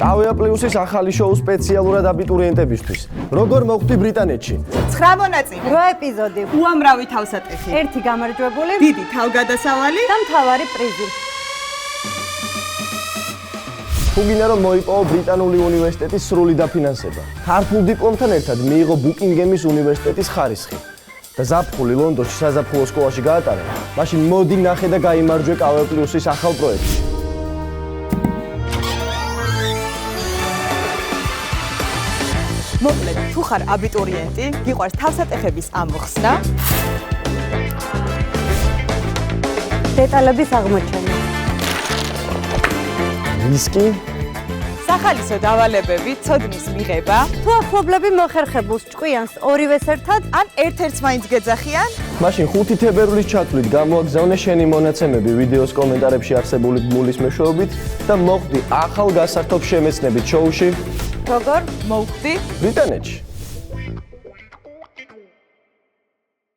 კავია პლუსის ახალი შოუ სპეციალურად აბიტურიენტებისთვის. როგორ მოხვდი ბრიტანეთში? 9 მონაწილე, 8 ეპიზოდი, უამრავი თავსატეხი, ერთი გამარჯვებული დიდი თავგადასავალი და მთავარი პრიზი. თუ გინდა რომ მოიპოვო ბრიტანული უნივერსიტეტის სრული დაფინანსება, ქართულ დიპლომთან ერთად მიიღო ბუკინგემის უნივერსიტეტის ხარისხი და ზაფხული ლონდონში საზაფხულო სკოლაში გაატარა, მაშინ მოდი ნახე და გაიმარჯვე კავია პლუსის ახალ პროექტში. მოკლედ, თუ ხარ აბიტურიენტი, გიყვარს თავსატეხების ამოხსნა, დეტალების აღმოჩენა. რისკი, სახალისო დავალებები, ცოდნის მიღება, თუ ახლობლები მოხერხებულს ჭკვიანს ორივეს ერთად, ან ერთ-ერთს მაინც გეძახიან, მაშინ 5 თებერვლის ჩათვლით გამოაგზავნე შენი მონაცემები ვიდეოს კომენტარებში არსებული ბმულის მეშვეობით და მოხვდი ახალ გასართობ შემეცნებით შოუში როგორ მოვხდი ბრიტანეთში.